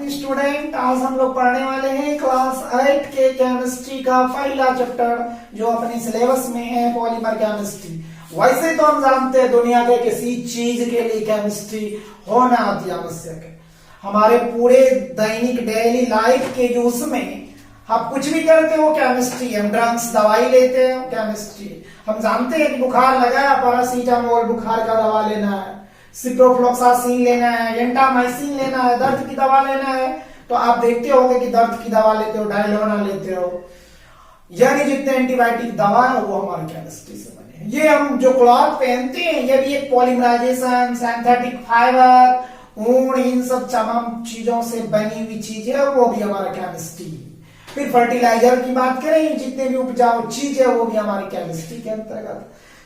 Morning student. आज हम लोग पढ़ने वाले हैं क्लास 8 के केमिस्ट्री का पहला चैप्टर जो अपने सिलेबस में है पॉलीमर केमिस्ट्री। वैसे तो हम जानते हैं दुनिया के किसी चीज के लिए केमिस्ट्री होना अति आवश्यक है। हमारे पूरे दैनिक डेली लाइफ के यूज में हम कुछ भी करते हो केमिस्ट्री, हम ड्रग्स दवाई लेते हैं केमिस्ट्री। हम जानते हैं कि बुखार लगा है, पैरासीटामोल बुखार का दवा लेना है, सिप्रोफ्लॉक्सासिन लेना है, एंटामाइसिन लेना है, दर्द की दवा लेना है। तो आप देखते होंगे कि दर्द की दवा लेते हो, डायलोना लेते हो, यानी जितने एंटीबायोटिक दवा है वो हमारे केमिस्ट्री से बने हैं। ये हम जो क्लॉथ पहनते हैं ये भी एक पॉलीमराइजेशन, सिंथेटिक फाइबर, ऊन, इन सब तमाम चीजों से बनी हुई चीज है, वो भी हमारा केमिस्ट्री। फिर फर्टिलाइजर की बात करें, जितने भी उपजाऊ चीज है वो भी हमारी केमिस्ट्री के अंतर्गत।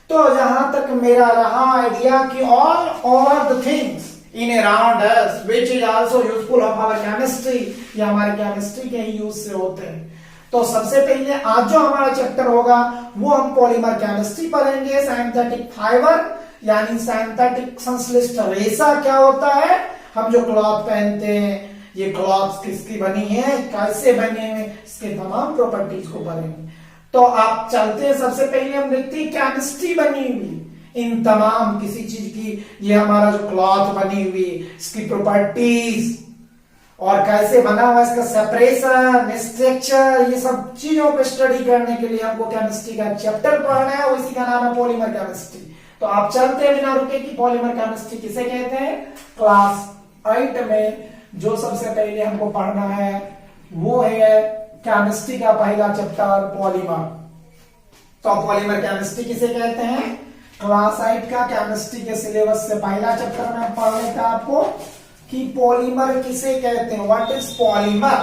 तो जहां तक मेरा रहा आइडिया कि all over the things in around us which is also useful of our chemistry, ये हमारे केमिस्ट्री के ही यूज से होते हैं। तो सबसे पहले आज जो हमारा चैप्टर होगा वो हम पॉलीमर केमिस्ट्री पढ़ेंगे। सिंथेटिक फाइबर यानी सिंथेटिक संश्लिष्ट रेशा क्या होता है, हम जो क्लॉथ पहनते हैं ये क्लॉथ किसकी बनी है, कैसे बने हैं, इसके तमाम प्रॉपर्टीज को पढ़ेंगे। तो आप चलते हैं, सबसे पहले हम देखते हैं केमिस्ट्री बनी हुई इन तमाम किसी चीज की। ये हमारा जो क्लॉथ बनी हुई इसकी प्रॉपर्टीज और कैसे बना हुआ, इसका सेपरेशन, स्ट्रक्चर, ये सब चीजों को स्टडी करने के लिए हमको केमिस्ट्री का चैप्टर पढ़ना है, उसी का नाम है पॉलीमर केमिस्ट्री। तो आप चलते हैं बिना रुके कि पॉलीमर केमिस्ट्री किसे कहते हैं। क्लास 8 में जो सबसे पहले हमको पढ़ना है वो है केमिस्ट्री का पहला चैप्टर पॉलीमर। तो पॉलीमर केमिस्ट्री किसे कहते हैं, क्लास 8 का केमिस्ट्री के सिलेबस से पहला चैप्टर में पढ़ लेते हैं आपको कि पॉलीमर किसे कहते हैं, what is polymer.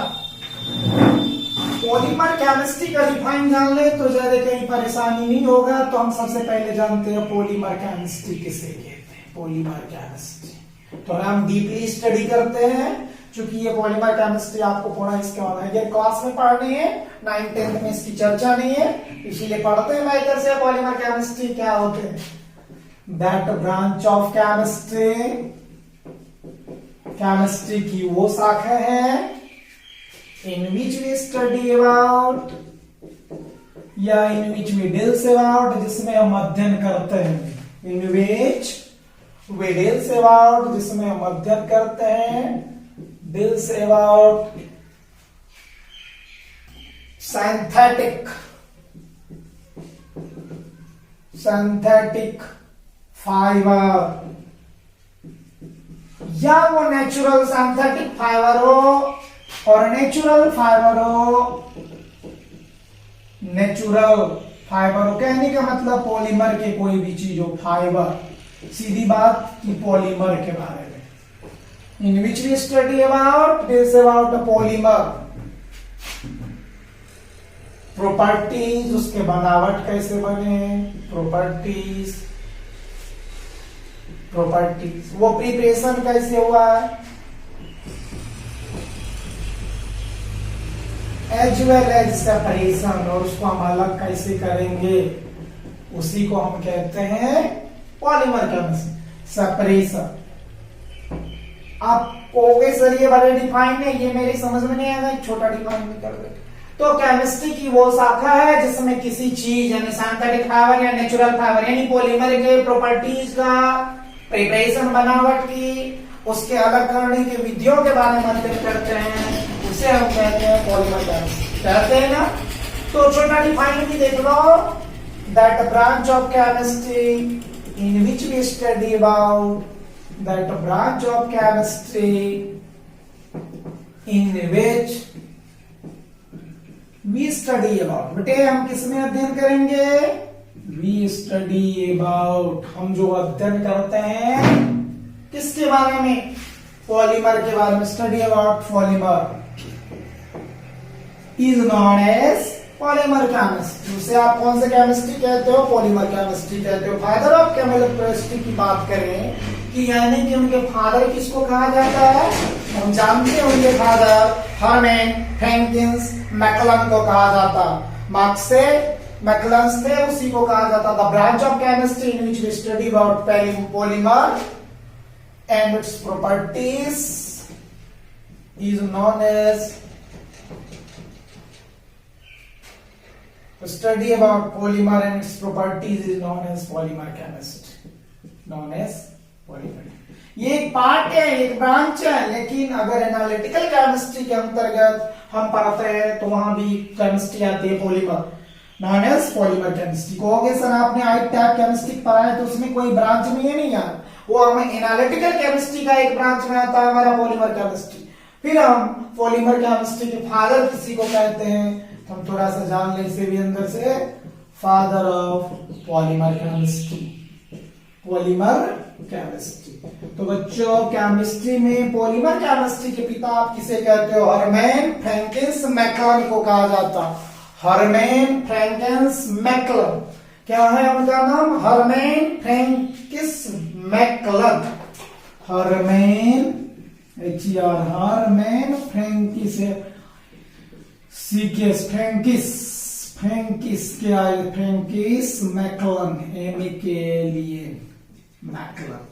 Polymer chemistry का डिफाइन जान ले तो ज्यादा कहीं परेशानी नहीं होगा। तो हम सबसे पहले जानते हैं पॉलीमर केमिस्ट्री किसे कहते हैं। पॉलीमर केमिस्ट्री तो हम डीपली स्टडी करते हैं, क्योंकि ये पॉलीमर केमिस्ट्री आपको पूरा इसके ये क्लास में पढ़नी है, 9th-10th में इसकी चर्चा नहीं है, इसीलिए पढ़ते हैं मैं इधर से पॉलीमर केमिस्ट्री क्या होते हैं। That branch of chemistry, chemistry की वो शाखा है इन विच वी स्टडी अबाउट या इन विच वी डील्स अबाउट, जिसमें हम अध्ययन करते हैं। इन विच वी डील्स अबाउट, जिसमें हम अध्ययन करते हैं। डील्स अबाउट सिंथेटिक फाइबर, या वो नेचुरल सिंथेटिक फाइबर हो और नेचुरल फाइबर हो। नेचुरल फाइबर हो कहने का मतलब पॉलीमर के कोई भी चीज हो, फाइबर, सीधी बात कि पॉलीमर के बारे में। In which we study about, this about the polymer, properties, उसके बनावट कैसे बने, प्रॉपर्टीज वो प्रिपरेशन कैसे हुआ, एज वेल एज सेपरेशन, और उसको हम अलग कैसे करेंगे, उसी को हम कहते हैं पॉलीमर केमिस्ट्री। सेपरेशन आप कहोगे सर ये बड़े डिफाइन है, ये मेरी समझ में नहीं आएगा, एक छोटा डिफाइन भी कर दे। तो केमिस्ट्री की वो शाखा है जिसमें किसी चीज यानी सिंथेटिक फाइबर या नेचुरल फाइबर यानी पॉलीमर के प्रॉपर्टीज का, प्रिपरेशन बनावट की, उसके अलग करने की विधियों के बारे में अध्ययन करते हैं, उसे हम कहते हैं पॉलीमर केमिस्ट्री, कहते हैं ना। तो छोटा डिफाइन भी देख लो, that branch of chemistry in which we study about, that branch of chemistry in which we study about। बेटे हम किसमें अध्ययन करेंगे, we study about, हम जो अध्ययन करते हैं किसके बारे में, पॉलीमर के बारे में। Study about polymer is known as polymer chemistry. उसे आप कौन से केमिस्ट्री कहते हो, पॉलीमर केमिस्ट्री कहते हो। फादर ऑफ केमिस्ट्री की बात करें कि यानी कि उनके फादर किसको कहा जाता है, हम जानते हैं उनके फादर हर्मन फ्रैंकलिन मैकलन को कहा जाता। मार्क्स से मैकलन थे, उसी को कहा जाता the branch of chemistry in which we study about polymer and its properties is known as study about polymer and its properties is known as polymer chemistry. Known as polymer. ये एक part है, एक branch है, लेकिन अगर analytical chemistry के अंतर्गत हम पढ़ते हैं तो वहां भी केमिस्ट्री आती है polymer, known as polymer chemistry. कहोगे सर आपने आई टाइप केमिस्ट्री पढ़ा है तो उसमें कोई ब्रांच में ये नहीं आता, वो हमें एनालिटिकल केमिस्ट्री का एक ब्रांच में आता है हमारा पॉलीमर केमिस्ट्री। फिर हम पॉलीमर केमिस्ट्री के फादर किसी को कहते हैं, तो हम थोड़ा सा जान ले इसे भी अंदर से, father of polymer chemistry, polymer chemistry. तो बच्चों केमिस्ट्री में पॉलीमर केमिस्ट्री के पिता आप किसे कहते हो? हर्मैन फ्रैंकिस मैकलन को कहा जाता। हर्मैन फ्रैंकिस मैकलन, क्या है उनका नाम? हर्मैन फ्रैंकिस मैकलन। हर्मैन हर्मैन फ्रैंकिस, सीकेस फ्रैंकिस, फ्रैंकिस क्या है? फ्रैंकिस मैकलन, एम के लिए मैकलन।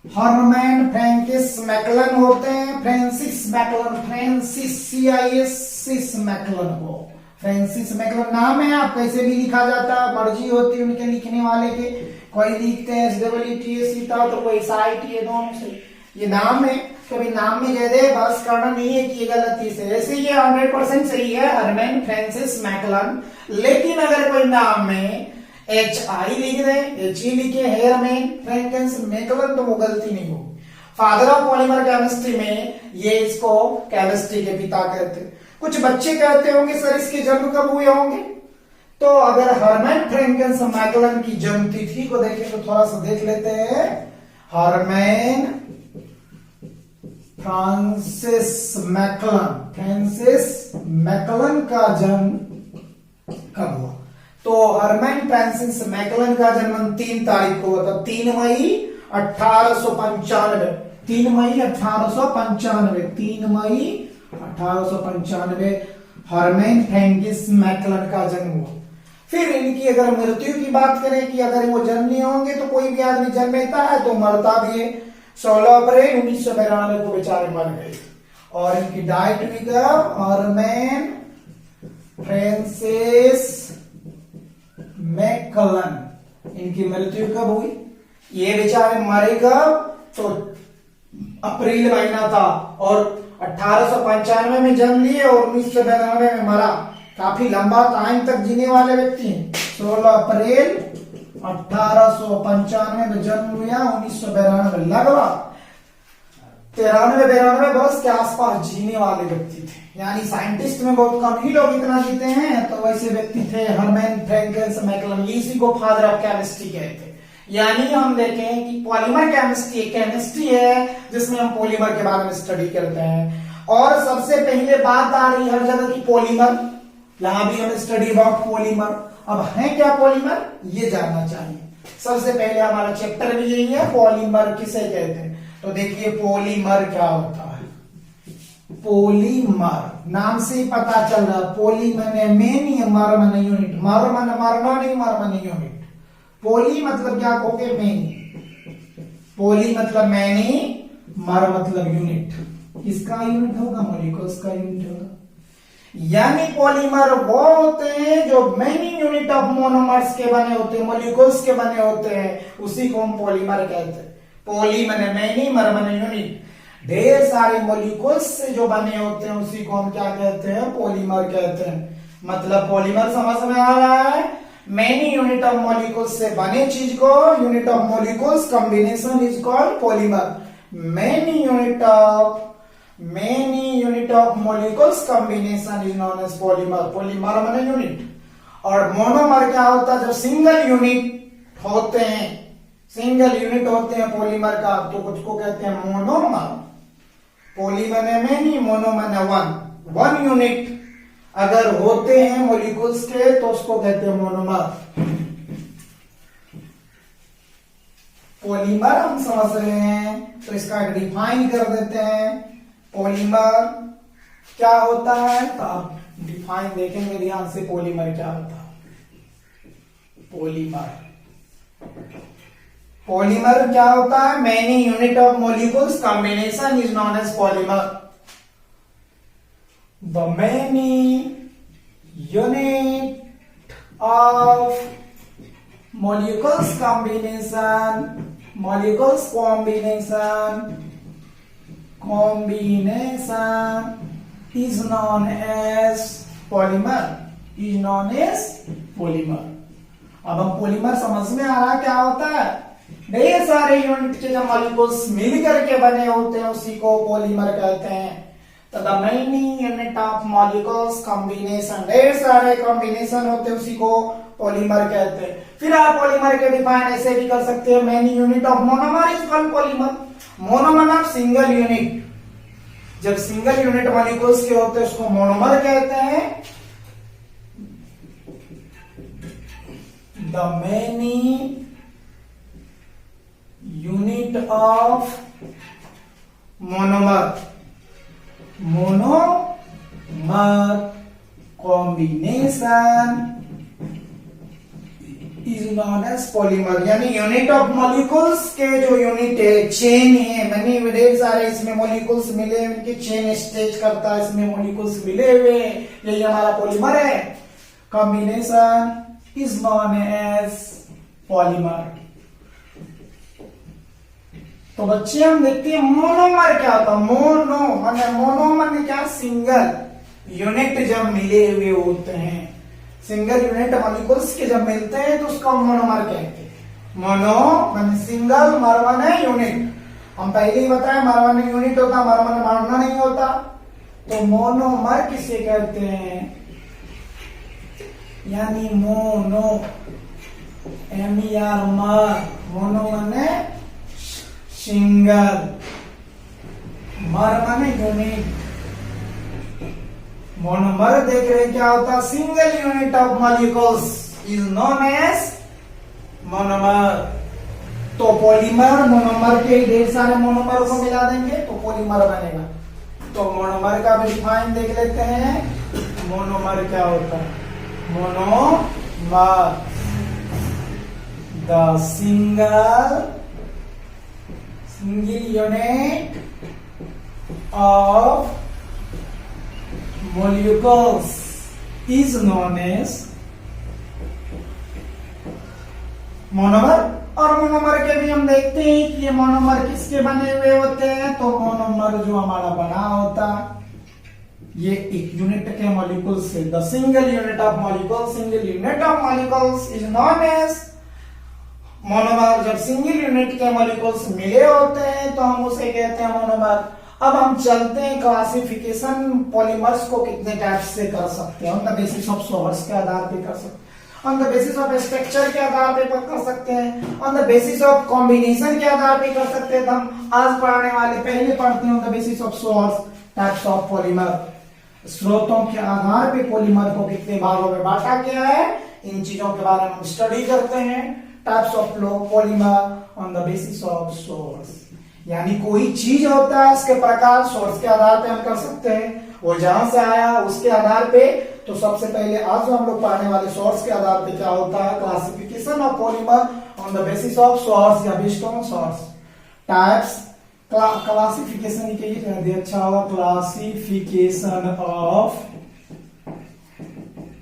हर्मैन फ्रैंकिस मैकलन होते हैं। फ्रांसिस मैकलन, फ्रांसिस CIS मैकलन को, फ्रांसिस मैकलन नाम है, आप कैसे भी लिखा जाता है, मर्जी होती है उनके लिखने वाले के। कोई लिखते हैं SWTS सीता, तो कोई SIT, दोनों से ये नाम है। कभी नाम में कह दे बस करना नहीं है कि ये गलती से, ऐसे ये 100% सही है, हर्मैन फ्रांसिस मैकलन। लेकिन अगर कोई नाम में HI लिख दे, HE लिखे हर्मैन फ्रैंकिस मैकलन, तो वो गलती नहीं होगी। फादर ऑफ पॉलीमर केमिस्ट्री में ये इसको केमिस्ट्री के पिता कहते हैं। कुछ बच्चे कहते होंगे सर इसके जन्म कब हुए होंगे? तो अगर हर्मैन फ्रैंकिस मैकलन की जन्म तिथि को देखें तो थोड़ा सा देख लेते हैं। हर्मैन फ्रांसिस मैकलन, फ्रांसिस मैकलन का जन्म कब हुआ? तो हर्मैन फ्रांसिस मैकलन का जन्म 3 तारीख को हुआ था, 3 मई 1895। 3 मई 1895, 3 मई 1895 हर्मैन फ्रैंकिस मैकलन का जन्म हुआ। फिर इनकी अगर मृत्यु की बात करें कि अगर वो जन्म नहीं होंगे तो कोई भी आदमी जन्मेता है तो मरता भी है। 16 अप्रैल 1992 को बेचारे मर गए। और इनकी डाइट भी कब? हर्मैन फ्रांसिस मैकलन, इनकी मृत्यु कब हुई? ये बेचारे मरे कब? तो अप्रैल महीना था, और 1895 में जन्म लिए और 1992 में मरा। काफी लंबा टाइम तक जीने वाले व्यक्ति हैं। 16 अप्रैल 1895 में जन्म हुआ, 1992 लगभग 93-92 वर्ष के आसपास जीने वाले व्यक्ति थे। यानी साइंटिस्ट में बहुत कम ही लोग इतना जीते हैं, तो वैसे व्यक्ति थे हर्मैन फ्रैंकिस मैकलन। इसी को फादर ऑफ केमिस्ट्री कहते हैं। यानी हम देखें कि पॉलीमर केमिस्ट्री एक केमिस्ट्री है जिसमें हम पॉलीमर के बारे में स्टडी करते हैं। और सबसे पहले बात आ रही हर जगह की पॉलीमर, यहां भी हम स्टडी अबाउट पॉलीमर। अब है क्या पॉलीमर, ये जानना चाहिए। सबसे पहले हमारा चैप्टर भी यही है, पॉलीमर किसे कहते हैं। तो देखिए पॉलीमर क्या होता है। पॉलीमर नाम से ही पता चल रहा है, पोली मैंने मेन, मर मैंने यूनिट, मर मैंने मरना नहीं, मर मैंने यूनिट। पोली मतलब क्या कहोगे? मेनी। पोली मतलब मैनी, मर मतलब यूनिट। इसका यूनिट होगा मॉलिक्यूल्स का यूनिट होगा। यानी पॉलीमर वो होते हैं जो मेनी यूनिट ऑफ मोनोमर्स के बने होते हैं, मॉलिक्यूल्स के बने होते हैं, उसी को हम पॉलीमर कहते हैं। पोली मैंने मैनी, मर मैंने यूनिट। ढेर सारे मॉलिक्यूल्स से जो बने होते हैं उसी को हम क्या कहते हैं? पॉलीमर कहते हैं। मतलब पॉलीमर समझ में आ रहा है? मेनी यूनिट ऑफ मॉलिक्यूल्स से बने चीज को unit of molecules combination is called polymer. Many unit of molecules combination is known as polymer. Polymer माने यूनिट। और मोनोमर क्या होता है? जब सिंगल यूनिट होते हैं, सिंगल यूनिट होते हैं पॉलीमर का, तो कुछ को कहते हैं मोनोमर। पोली माने मेनी, मोनो माने वन यूनिट अगर होते हैं मॉलिक्यूल्स के तो उसको कहते हैं मोनोमर। पॉलीमर हम समझ रहे हैं तो इसका डिफाइन कर देते हैं। पॉलीमर क्या होता है तो आप डिफाइन देखेंगे ध्यान से। पॉलीमर क्या होता है? पॉलीमर क्या होता है? Many unit of molecules combination is known as polymer. the many unit of molecules combination is known as polymer. अब हम पॉलीमर समझ में आ रहा क्या होता है? ढेर सारे यूनिट के जो मॉलिक्यूल्स मिलकर के बने होते हैं उसी को पॉलीमर कहते हैं। तो the many unit of molecules combination, ढेर सारे कॉम्बिनेशन होते हैं उसी को पॉलीमर कहते हैं। फिर आप पॉलीमर के डिफाइन ऐसे भी कर सकते हैं, many unit of monomer is called polymer. Monomer of single unit, जब सिंगल यूनिट मॉलिक्यूल्स के होते हैं उसको मोनोमर कहते हैं। The many unit of monomer combination is known as polymer. यानी यूनिट ऑफ मॉलिक्यूल्स के जो यूनिट है, चेन है, मैंने ढेर सारे इसमें मॉलिक्यूल्स मिले, उनकी चेन स्टेज करता है, इसमें मॉलिक्यूल्स मिले हुए, यही हमारा पॉलीमर है। Combination is known as polymer. तो बच्चे हम देखते हैं मोनोमर क्या होता है। मोनो माने क्या? सिंगल यूनिट जब मिले हुए होते हैं, सिंगल यूनिट मॉलिक्यूल्स के जब मिलते हैं तो उसको मोनोमर कहते हैं। मोनो माने सिंगल, मर माने यूनिट। हम पहले ही बताए मर माने यूनिट होता, मर माने मारना नहीं होता। तो मोनोमर किसे कहते हैं? यानी मोनो MER मोनो माने सिंगल, मर माने यूनिट। मोनोमर देख रहे क्या होता? Single unit of molecules is known as monomer. तो पॉलीमर, मोनोमर के ढेर सारे मोनोमर को मिला देंगे तो पॉलीमर बनेगा। तो मोनोमर का भी डिफाइन देख लेते हैं। मोनोमर क्या होता है? Monomer the single unit of molecules is known as monomer. और मोनोमर के भी हम देखते हैं कि ये मोनोमर किसके बने हुए होते हैं। तो मोनोमर जो हमारा बना होता ये एक यूनिट के मॉलिक्यूल्स से, the single unit of molecules is known as monomer. जब सिंगल यूनिट के मॉलिक्यूल्स मिले होते हैं तो हम उसे कहते हैं मोनोमर। अब हम चलते हैं क्लासिफिकेशन पॉलीमर्स को कितने टाइप्स से कर सकते हैं। On the basis of source के आधार पे कर सकते हैं, on the basis of structure के आधार पे कर सकते हैं, on the basis of combination के आधार पे कर सकते हैं। तो हम आज पढ़ने वाले पहले पढ़ते हैं on the basis of source types of polymer. स्रोतों के आधार पे पॉलीमर को कितने भागों में बांटा गया है, इन चीजों के बारे में हम स्टडी करते हैं। Types of polymer on the basis of source, यानी कोई चीज होता है उसके प्रकार सोर्स के आधार पे हम कर सकते हैं। वो जहां से आया उसके आधार पे। तो सबसे पहले आज जो हम लोग पढ़ने वाले सोर्स के आधार पे क्या होता है, classification of polymer on the basis of source या based on source. Types classification के अच्छा होगा, classification of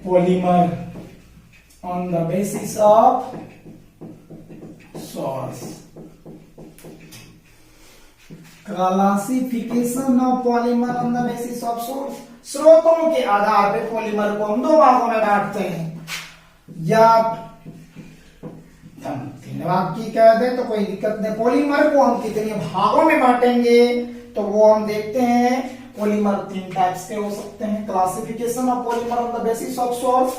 polymer on the basis of source. Classification of polymer on the basis of source. स्रोतों के आधार पे पॉलीमर को हम दो भागों में बांटते हैं, या हम तीन भाग की कह दे तो कोई दिक्कत नहीं। पॉलीमर को हम कितने भागों में बांटेंगे तो वो हम देखते हैं। पॉलीमर तीन टाइप्स के हो सकते हैं। Classification of polymer on the basis of source,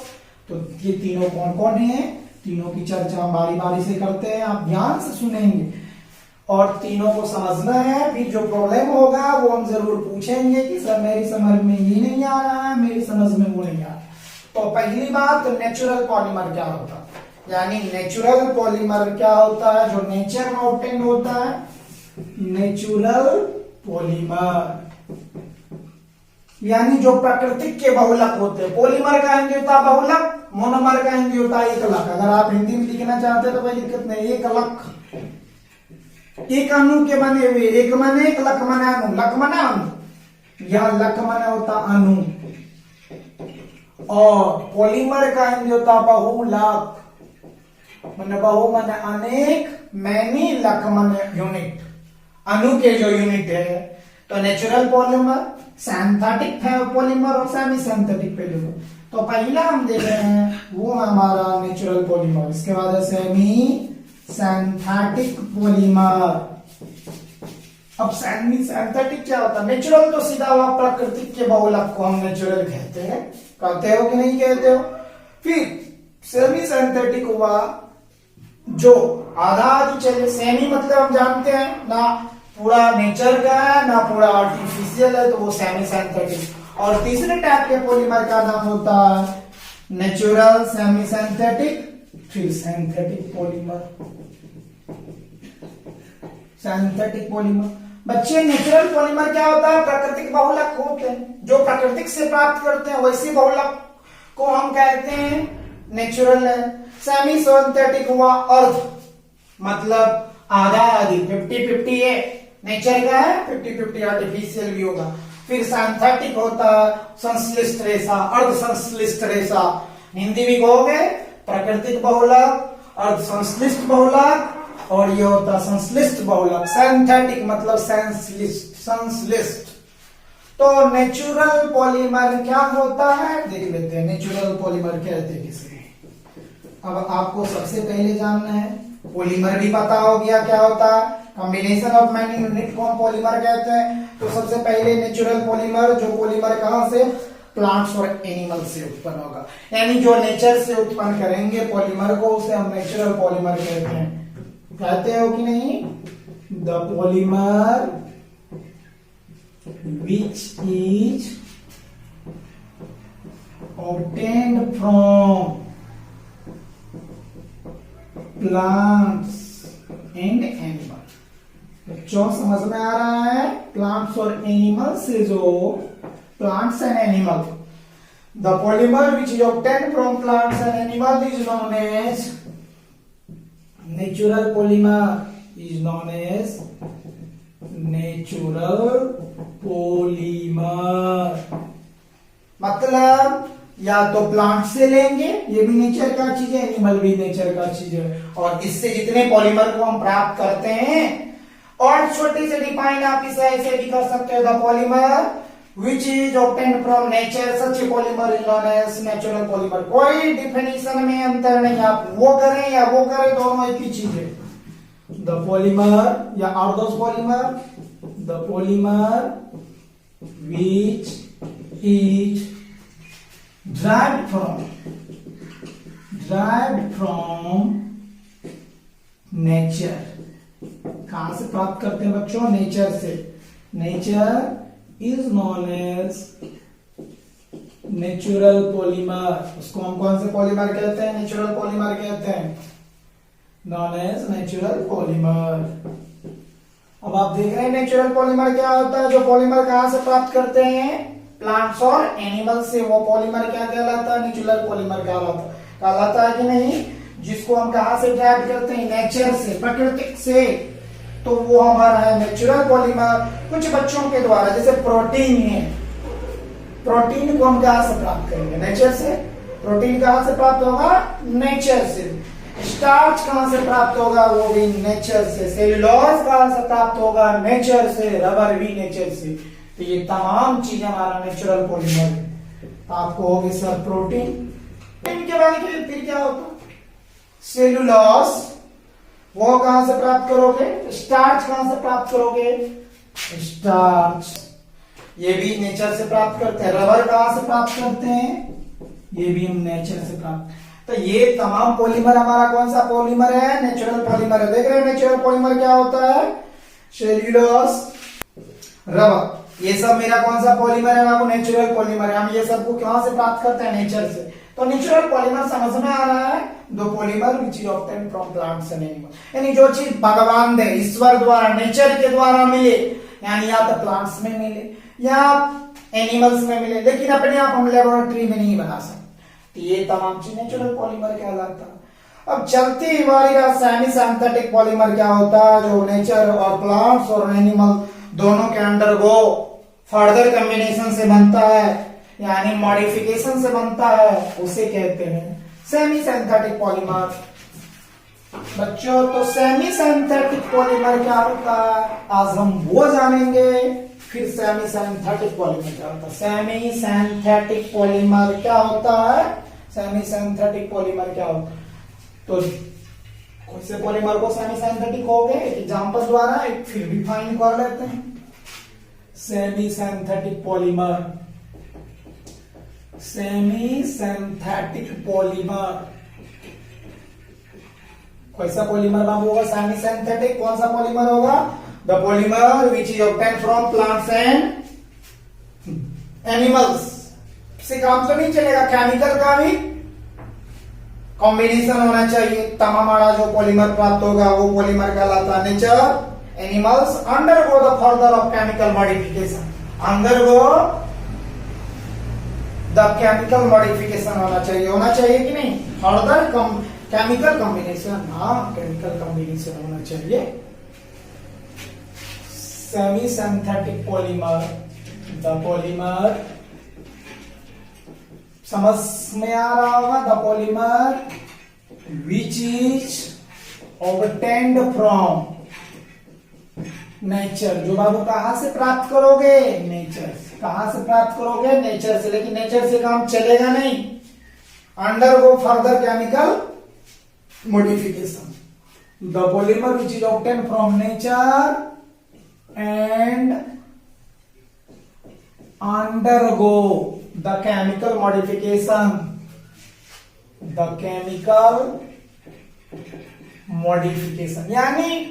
तो ये तीनों कौन कौन है, तीनों की चर्चा हम बारी बारी से करते हैं, आप ध्यान से सुनेंगे और तीनों को समझना है। फिर जो प्रॉब्लम होगा वो हम जरूर पूछेंगे कि सर मेरी समझ में ये नहीं आ रहा है, मेरी समझ में वो नहीं आ रहा। तो पहली बात, नेचुरल पॉलीमर क्या होता है, यानी नेचुरल पॉलीमर क्या होता है, जो नेचर में ऑब्टेन होता है। नेचुरल पॉलीमर यानी जो प्राकृतिक के बहुलक होते हैं। पॉलीमर का हिंदी होता है बहुलक, मोनोमर का हिंदी होता है एकलक। अगर आप हिंदी में लिखना चाहते हैं तो कोई दिक्कत नहीं। एकलक, एक अणु के बने हुए, एक माने एक, लक माने अणु, लक माने अणु, या लक माने होता अणु, और पॉलीमर का हिंदी होता बहुलक, माने बहु माने अनेक, मैनी, लक माने यूनिट, अणु के जो यूनिट है। तो नेचुरल पॉलीमर, सिंथेटिक पॉलीमर और सेमी सिंथेटिक पॉलीमर। तो पहला हम देख रहे हैं वो हमारा नेचुरल पॉलीमर, इसके बाद है सेमी सिंथेटिक पॉलीमर। अब सेमी सिंथेटिक क्या होता है? नेचुरल तो सीधा हुआ प्राकृतिक के बहुलक को हम नेचुरल कहते हैं, कहते हो कि नहीं कहते हो? फिर सेमी सिंथेटिक हुआ जो आधा आधी चले, सेमी मतलब हम जानते हैं ना पूरा नेचर का है ना पूरा आर्टिफिशियल है, तो वो सेमी सिंथेटिक। और तीसरे टाइप के पॉलीमर का नाम होता है नेचुरल, सेमी सिंथेटिक, फिर सिंथेटिक पॉलीमर, सिंथेटिक पॉलीमर। बच्चे नेचुरल पॉलीमर क्या होता है? प्राकृतिक बहुलक होते हैं, जो प्राकृतिक से प्राप्त करते हैं वैसे बहुलक को हम कहते हैं नेचुरल है। सेमी सिंथेटिक हुआ अर्थ, मतलब आधा आधी, 50-50 है नेचर का है, 50-50 आर्टिफिशियल भी होगा। फिर सिंथेटिक होता है संश्लिष्ट रेशा, अर्ध संश्लिष्ट रेशा, हिंदी भी कहोगे प्राकृतिक बहुलक, अर्ध संश्लिष्ट बहुलक, और ये होता संश्लिष्ट बहुलक। सिंथेटिक मतलब संश्लिष्ट। तो नेचुरल पॉलीमर क्या होता है देख लेते हैं। नेचुरल पॉलीमर कहते हैं किसे? अब आपको सबसे पहले जानना है, पॉलीमर भी पता हो गया क्या होता है, कॉम्बिनेशन ऑफ मैनी यूनिट को हम पॉलीमर कहते हैं। तो सबसे पहले नेचुरल पॉलीमर, जो पॉलीमर कहां से? प्लांट्स और एनिमल से उत्पन्न होगा, यानी जो नेचर से उत्पन्न करेंगे पॉलीमर को, उसे हम नेचुरल पॉलीमर कहते हैं। कहते हो कि नहीं? The polymer which is obtained from plants and animals। बच्चों समझ में आ रहा है? प्लांट्स और एनिमल से, जो plants and animal, the polymer which is obtained from plants and animal is known as natural polymer, is known as natural polymer। मतलब या तो प्लांट से लेंगे, ये भी नेचर का चीज है, एनिमल भी नेचर का चीज है, और इससे जितने पॉलीमर को हम प्राप्त करते हैं, और छोटे से डिफाइन आप इसे ऐसे भी कर सकते हो, the polymer which is obtained from nature, such polymer is known as natural polymer. कोई डिफिनेशन में अंतर नहीं, आप वो करें या वो करें, दोनों एक ही चीज है। द पॉलीमर या or those polymer, the polymer which is derived from nature। कहां से प्राप्त करते हैं बच्चों? नेचर से। Nature is known as natural polymer. उसको हम कौन से पॉलीमर कहते हैं? नेचुरल पॉलीमर कहते हैं, नॉन एज नेचुरल पॉलीमर। अब आप देख रहे हैं नेचुरल पॉलीमर क्या होता है? जो पॉलीमर कहां से प्राप्त करते हैं? प्लांट्स और एनिमल से। वो पॉलीमर क्या कहलाता है? नेचुरल पॉलीमर कहलाता है कि नहीं? जिसको हम कहां से ड्राइव करते हैं? नेचर से, प्रकृति से। तो वो हमारा है नेचुरल पॉलीमर। कुछ बच्चों के द्वारा, जैसे प्रोटीन है, प्रोटीन को हम कहां से प्राप्त करेंगे? नेचर से। प्रोटीन कहां से प्राप्त होगा? नेचर से। स्टार्च कहां से प्राप्त होगा? वो भी नेचर से। सेल्यूलोज कहां से प्राप्त होगा? नेचर से। रबर भी नेचर से। तो ये तमाम चीजें हमारा नेचुरल पॉलीमर है। आपको होगी सर प्रोटीन, इनके बाद फिर क्या होता? सेल्यूलोज, वो कहां से प्राप्त करोगे? स्टार्च कहां से प्राप्त करोगे? स्टार्च, ये भी नेचर से प्राप्त करते हैं। रबर कहां से प्राप्त करते हैं? ये भी हम नेचर से प्राप्त। तो ये तमाम पॉलीमर हमारा कौन सा पॉलीमर है? नेचुरल पॉलीमर है। देख रहे हैं नेचुरल पॉलीमर क्या होता है? सेल्यूलोज, रबर, ये सब मेरा कौन सा पॉलीमर है? बाबू नेचुरल पॉलीमर है। हम ये सबको कहां से प्राप्त करते हैं? नेचर से। तो नेचुरल पॉलीमर समझ में आ रहा है? दो polymer which is obtained from plants and animal, यानी जो चीज भगवान दे, ईश्वर द्वारा, नेचर के द्वारा मिले, यानी या तो प्लांट्स में मिले या एनिमल्स में मिले, लेकिन अपने आप हम लेबोरेटरी में नहीं बना सकते। तो ये तमाम चीज नेचुरल पॉलीमर कहलाता है। अब चलती हमारी बात सेमी सिंथेटिक पॉलीमर क्या होता है? जो नेचर और प्लांट्स और एनिमल दोनों के अंडर गो फर्दर कॉम्बिनेशन से बनता है यानी मॉडिफिकेशन से बनता है उसे कहते हैं सेमी सिंथेटिक पॉलीमर। बच्चों तो सेमी सिंथेटिक पॉलीमर क्या होता है आज हम वो जानेंगे। फिर सेमी सिंथेटिक पॉलीमर क्या होता है, सेमी सिंथेटिक पॉलीमर क्या होता है, सेमी सिंथेटिक पॉलीमर क्या होता है। तो कौन से पॉलीमर को सेमी सिंथेटिक हो गए एक एग्जांपल द्वारा एक फिर भी फाइन कर लेते हैं। Semi synthetic polymer, semi synthetic polymer कैसा पॉलीमर बाबू होगा, सेमी सिंथेटिक। कौन सा पॉलीमर होगा, the polymer which is obtain from plants and animals. से काम तो नहीं चलेगा, केमिकल का भी कॉम्बिनेशन होना चाहिए। तमाम जो पॉलीमर प्राप्त होगा वो पॉलीमर कहलाता है nature. Animals undergo the further of chemical modification, undergo the chemical modification होना चाहिए कि नहीं, फर्दर केमिकल कॉम्बिनेशन, हाँ केमिकल कॉम्बिनेशन होना चाहिए। Semi synthetic polymer, the polymer समझ में आ रहा होगा, the polymer which is obtained from nature. जो बाबू कहां से प्राप्त करोगे, नेचर से। कहां से प्राप्त करोगे, नेचर से। लेकिन नेचर से काम चलेगा नहीं, undergo further chemical modification. The polymer which is obtained from nature and undergo the chemical modification, the chemical modification यानी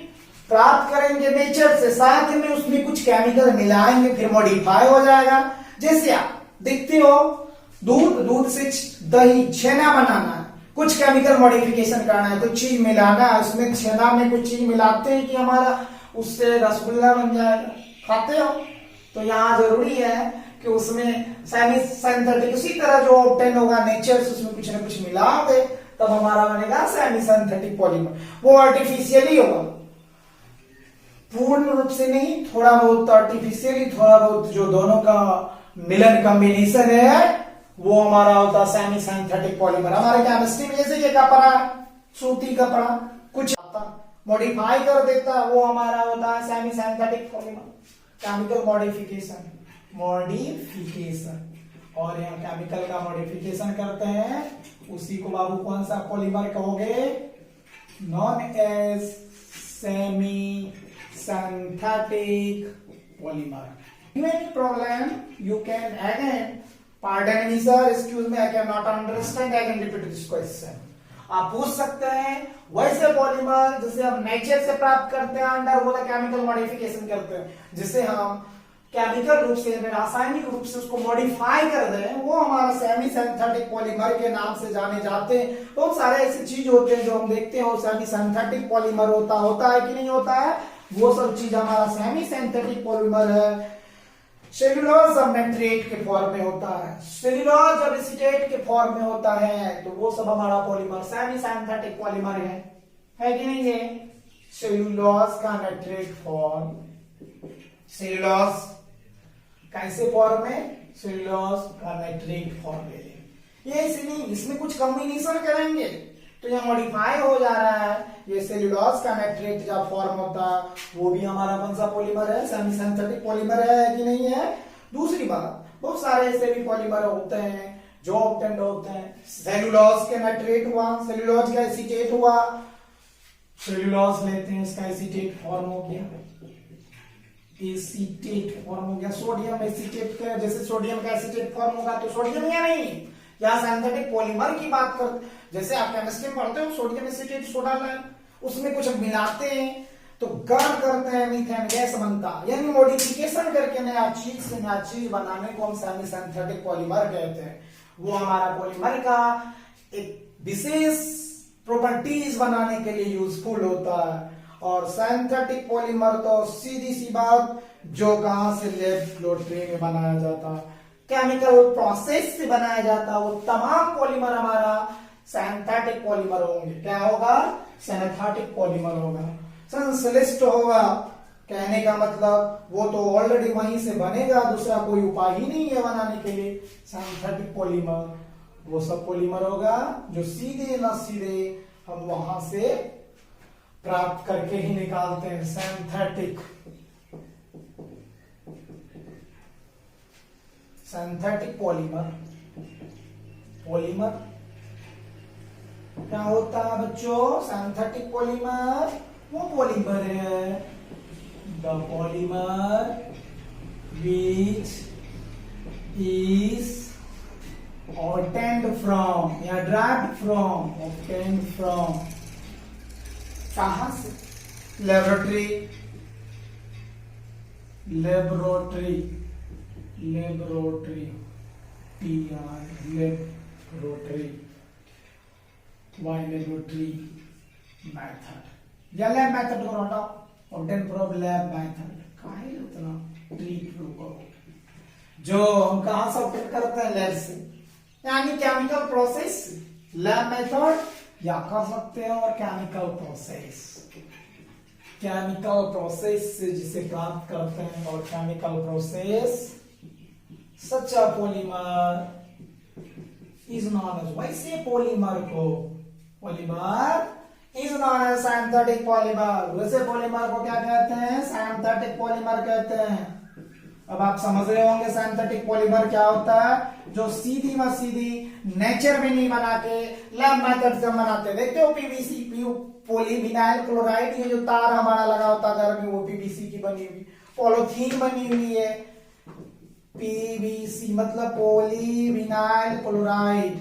प्राप्त करेंगे नेचर से, साथ में उसमें कुछ केमिकल मिलाएंगे फिर मॉडिफाई हो जाएगा। जैसे आप देखते हो दूध से दही छेना बनाना है, कुछ केमिकल मॉडिफिकेशन करना है, कुछ चीज मिलाना है उसमें, छेना में कुछ चीज मिलाते हैं कि हमारा उससे रसगुल्ला बन जाएगा, खाते हो। तो यहाँ जरूरी है कि उसमें सेमी सिंथेटिक उसी तरह जो ऑब्टेन होगा नेचर से उसमें कुछ ना कुछ मिलाओगे तब हमारा बनेगा सेमी सिंथेटिक पॉलीमर। वो आर्टिफिशियली होगा, पूर्ण रूप से नहीं, थोड़ा बहुत आर्टिफिशियली, थोड़ा बहुत जो दोनों का मिलन कॉम्बिनेशन है वो हमारा होता सेमी सिंथेटिक पॉलीमर। हमारे केमिस्ट्री में जैसे ये कपड़ा, सूती कपड़ा कुछ मॉडिफाई कर देता है वो हमारा होता है semi synthetic polymer. Chemical modification, और यहाँ केमिकल का मॉडिफिकेशन करते हैं उसी को बाबू कौन सा पॉलीमर कहोगे, known as semi synthetic polymer. Any problem you can again, pardon me sir, excuse me, I cannot understand, I can repeat this question। आप पूछ सकते हैं वैसे पॉलीमर जिसे हम नेचर से प्राप्त करते हैं, अंडर वो केमिकल मॉडिफिकेशन करते हैं, जिसे हम केमिकल रूप से रासायनिक रूप से उसको मॉडिफाई कर दें, वो हमारा सेमी सिंथेटिक पॉलीमर के नाम से जाने जाते हैं। बहुत सारे ऐसी चीज होते हैं जो हम देखते हैं सेमी सिंथेटिक पॉलीमर होता है कि नहीं होता है, वो सब चीज हमारा सेमी सिंथेटिक पॉलीमर है। सेल्यूलोज जब नाइट्रेट के फॉर्म में होता है, सेल्यूलोज जब एसीटेट के फॉर्म में होता है, तो वो सब हमारा पॉलीमर सेमी सिंथेटिक पॉलीमर है कि नहीं है। सेल्यूलोज का नाइट्रेट फॉर्म, सेल्यूलोज कैसे फॉर्म में, सेल्यूलोज का नाइट्रेट फॉर्म ले लेंगे। ये इसलिए इसमें कुछ कॉम्बिनेशन करेंगे तो ये मॉडिफाई हो जा रहा है। ये सेल्यूलोज का नाइट्रेट जब फॉर्म होता है वो भी हमारा कौन सा पॉलीमर है, सेमी सिंथेटिक पॉलीमर है कि नहीं है। दूसरी बात, बहुत सारे ऐसे भी पॉलीमर होते हैं जो ऑब्टेन्ड होते हैं। सेल्यूलोज के नाइट्रेट हुआ, सेल्यूलोज का एसीटेट हुआ, सेल्यूलोज लेते हैं इसका एसीटेट फॉर्म हो गया, एसीटेट फॉर्म हो गया। सोडियम एसीटेट का, जैसे सोडियम का एसीटेट फॉर्म होगा तो सोडियम या नहीं, या सिंथेटिक पॉलीमर की बात कर, जैसे आप केमिस्ट्री में पढ़ते हो सोडियम एसीटेट सोडा लाइन, उसमें कुछ मिलाते हैं तो गर्म करते हैं, मीथेन गैस बनता, यानी मॉडिफिकेशन करके नया चीज से नया चीज बनाने को हम सेमी सिंथेटिक पॉलीमर कहते हैं। वो हमारा पॉलीमर का एक विशेष प्रॉपर्टीज बनाने के लिए यूजफुल होता है। और सिंथेटिक पॉलीमर तो सीधी सी बात जो कहां से लैबोरेटरी में बनाया जाता, केमिकल प्रोसेस से बनाया जाता, वो तमाम पॉलीमर हमारा सिंथेटिक पॉलीमर होंगे। क्या होगा, सिंथेटिक पॉलीमर होगा। संश्लिष्ट होगा कहने का मतलब वो तो ऑलरेडी वहीं से बनेगा, दूसरा कोई उपाय ही नहीं है बनाने के लिए। सिंथेटिक पॉलीमर वो सब पॉलीमर होगा जो सीधे ना सीधे हम वहां से प्राप्त करके ही निकालते हैं। सिंथेटिक पॉलीमर क्या होता है बच्चों? सिंथेटिक पॉलीमर वो पॉलीमर है, the polymer which is obtained from या derived from, obtained from कहां से? लेबोरेटरी मेथड या लैब मेथड को हटाओ, obtained from लैब मेथड। काहे उतना ट्रीट करो जो हम कहां से ऑब्टेन करते हैं? लैब से, यानी केमिकल प्रोसेस। लैब मेथड या कर सकते हैं और केमिकल प्रोसेस से जिसे प्राप्त करते हैं, और chemical process such a polymer is known as, वैसे polymer is known as synthetic polymer. वैसे पॉलीमर को क्या कहते हैं? सिंथेटिक पॉलीमर कहते हैं। अब आप समझ रहे होंगे सिंथेटिक पॉलीमर क्या होता है, जो सीधी व सीधी नेचर में नहीं बना के लैब मेथड से बनाते हैं। देखते हो पीवीसी, पॉलीविनाइल क्लोराइड, ये जो तार हमारा लगा होता है घर में वो पीवीसी की बनी हुई, पॉलीथीन बनी हुई है। पीवीसी मतलब पॉलीविनाइल क्लोराइड,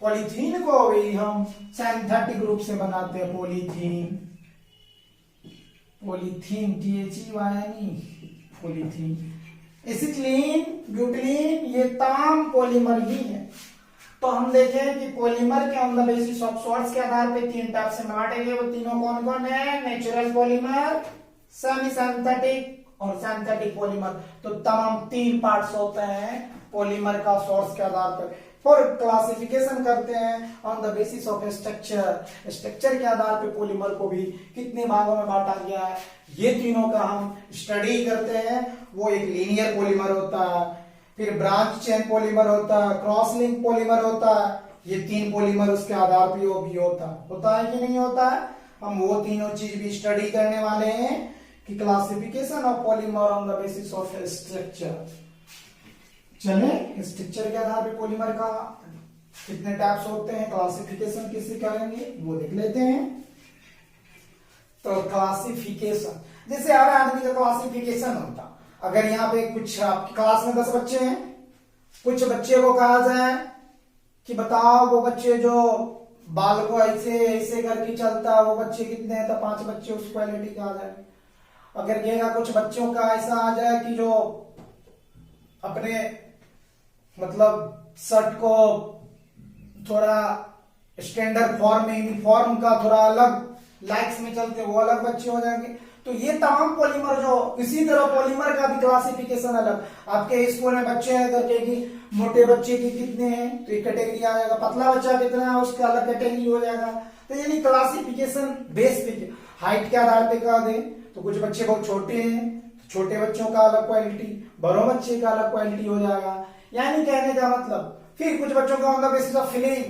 पॉलीथीन को भी हम सिंथेटिक रूप से बनाते हैं। पॉलीथीन पॉलीथीन, एसिटिलीन, ब्यूटिलीन, ये तमाम पॉलीमर ही है। तो हम देखें कि पॉलीमर के अंदर बेसिस ऑफ सॉल्ट्स के आधार पे तीन टाइप से बांटे गए। वो तीनों कौन कौन है? नेचुरल पॉलीमर, सेमी सिंथेटिक और सिंथेटिक पॉलीमर। तो तमाम तीन पार्ट्स होते हैं पॉलीमर का सोर्स के आधार पर। फॉर क्लासिफिकेशन करते हैं on the basis of structure के आधार पे पॉलीमर को भी कितने भागों में बांटा गया है, ये तीनों का हम स्टडी करते हैं। वो एक लीनियर पॉलीमर होता है, फिर ब्रांच चेन पॉलीमर होता है, क्रॉस लिंक पॉलीमर होता है। ये तीन पॉलीमर उसके आधार पर भी होता है कि नहीं होता है। हम वो तीनों चीज भी स्टडी करने वाले हैं कि classification of polymer on the basis of structure. चले स्ट्रक्चर के आधार पे पॉलीमर का कितने टाइप्स होते हैं, क्लासिफिकेशन किससे करेंगे वो देख लेते हैं। तो क्लासिफिकेशन, जैसे हर आदमी का क्लासिफिकेशन होता। अगर यहाँ पे कुछ आपकी क्लास में 10 बच्चे हैं, कुछ बच्चे को कहा जाए कि बताओ वो बच्चे जो बाल को ऐसे ऐसे करके चलता है वो बच्चे कितने हैं, तो 5 बच्चे उस क्वालिटी का आ जाएंगे। अगर कहेगा कुछ बच्चों का ऐसा आ जाए कि जो अपने मतलब शर्ट को थोड़ा स्टैंडर्ड फॉर्म में, यूनिफॉर्म का थोड़ा अलग लाइक्स में चलते, वो अलग बच्चे हो जाएंगे। तो ये तमाम पॉलीमर जो, इसी तरह पॉलीमर का भी क्लासिफिकेशन अलग। आपके स्कूल में बच्चे हैं करके कि मोटे बच्चे की कितने हैं, तो एक कैटेगरी आ जाएगा। पतला बच्चा कितना है, उसका अलग कैटेगरी हो जाएगा। तो यानी क्लासिफिकेशन बेस पे हाइट के आधार पे कह दे तो कुछ बच्चे बहुत छोटे हैं, तो छोटे बच्चों का अलग क्वालिटी, बड़ों बच्चे का अलग क्वालिटी हो जाएगा। यानी कहने का मतलब, फिर कुछ बच्चों का मतलब बेसिस ऑफ फीलिंग,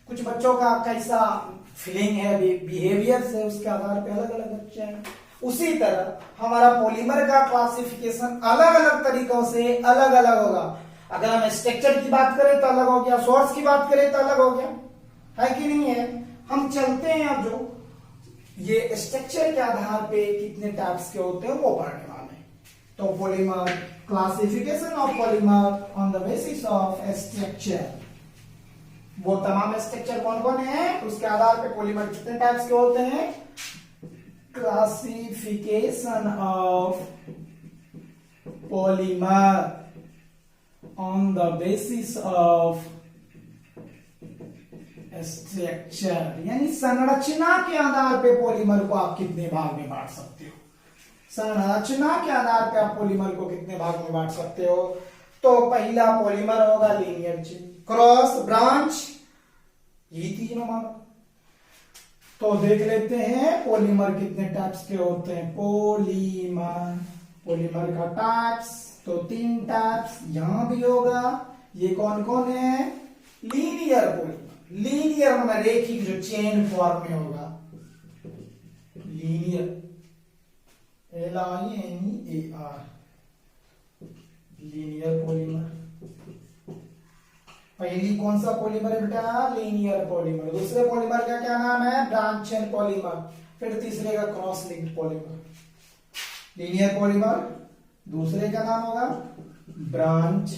कुछ बच्चों का कैसा फीलिंग है, बिहेवियर से, उसके आधार पे अलग अलग बच्चे हैं। उसी तरह हमारा पॉलीमर का क्लासिफिकेशन अलग अलग तरीकों से अलग अलग होगा। अगर हम स्ट्रक्चर की बात करें तो अलग हो गया, सोर्स की बात करें तो अलग हो गया, है कि नहीं है। हम चलते हैं अब जो ये स्ट्रक्चर के आधार पे कितने टाइप्स के होते हैं वो पढ़ने वाले हैं। तो polymer, classification of polymer on the basis of structure, वो तमाम स्ट्रक्चर कौन कौन है, उसके आधार पे पॉलीमर कितने टाइप्स के होते हैं। Classification of polymer on the basis of structure, यानी संरचना के आधार पे पॉलीमर को आप कितने भाग में बांट सकते हो। संरचना के आधार पे आप पॉलीमर को कितने भाग में बांट सकते हो। तो पहला पॉलीमर होगा लीनियर चेन, क्रॉस, ब्रांच, ये तीनों मानो। तो देख लेते हैं पॉलीमर कितने टाइप्स के होते हैं। पॉलीमर, पॉलीमर का टाइप्स तो 3 टाइप्स यहां भी होगा। ये कौन कौन है? लीनियर पॉलीमर, लीनियर मतलब रेखिक जो चेन फॉर्म में होगा, लीनियर, LINEAR, लीनियर पॉलीमर। पहली कौन सा पॉलीमर है बेटा? Linear polymer. दूसरे पॉलीमर का क्या नाम है? Branch chain polymer. फिर तीसरे का cross linked polymer. Linear polymer, दूसरे का नाम होगा ब्रांच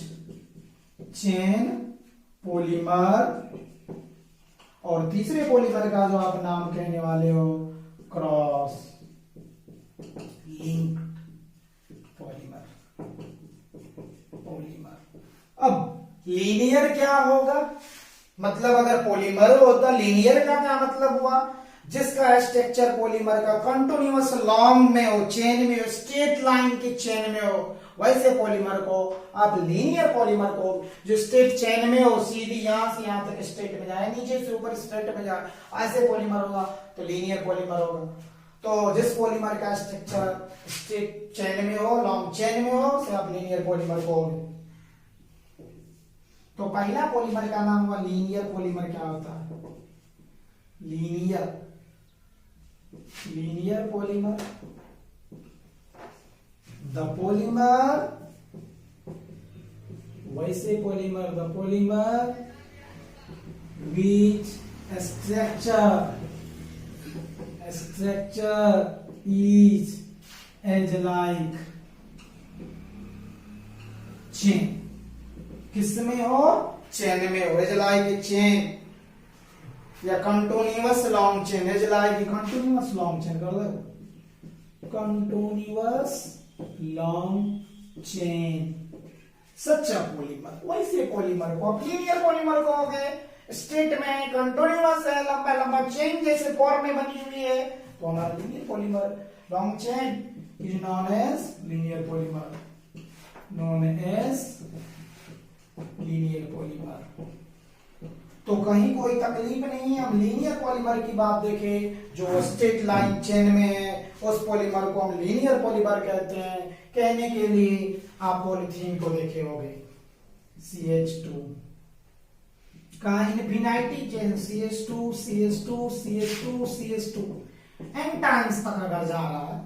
चेन पॉलीमर, और तीसरे पॉलीमर का जो आप नाम कहने वाले हो क्रॉस लिंक्ड पॉलीमर। अब लीनियर क्या होगा? मतलब अगर पॉलीमर होता, लीनियर का क्या मतलब हुआ? जिसका स्ट्रक्चर पॉलीमर का कंटिन्यूअस लॉन्ग में हो, चेन में हो, स्ट्रेट लाइन की चेन में हो, वैसे पॉलीमर को आप लीनियर पॉलीमर को जो स्ट्रेट चेन में हो, सीधी यहां से यहां तक स्ट्रेट में जाए, नीचे से ऊपर स्ट्रेट में जाए, ऐसे पॉलीमर होगा तो लीनियर पॉलीमर होगा। तो जिस पॉलीमर का स्ट्रक्चर स्ट्रेट चेन में हो, लॉन्ग चेन में हो, उसे आप लीनियर पॉलीमर कहोगे। तो पहला पॉलीमर का नाम हुआ लीनियर पॉलीमर। क्या होता है? Linear, linear polymer, the polymer, वैसे polymer, the polymer which structure is as like chain। किसमें हो? चेन में हो, एज लाइक चेन, या continuous long chain, as like continuous long chain कर दो, continuous long chain. Such a polymer, वैसे polymer को आप लीनियर पॉलीमर कहोगे। स्ट्रेट में कंटिन्यूअस है, लंबा लंबा चेन जैसे फॉर्म में बनी हुई है, तो हमारा linear polymer. Long chain is known as linear polymer, known as linear polymer. तो कहीं कोई तकलीफ नहीं है। हम लीनियर पॉलीमर की बात देखें, जो स्ट्रेट लाइन चेन में है, उस पॉलीमर को हम लीनियर पॉलीमर कहते हैं। कहने के लिए आप पॉलीथीन को देखे होंगे, CH2 का infinity chain, CH2 CH2 CH2 CH2 N times तक अगर जा रहा है,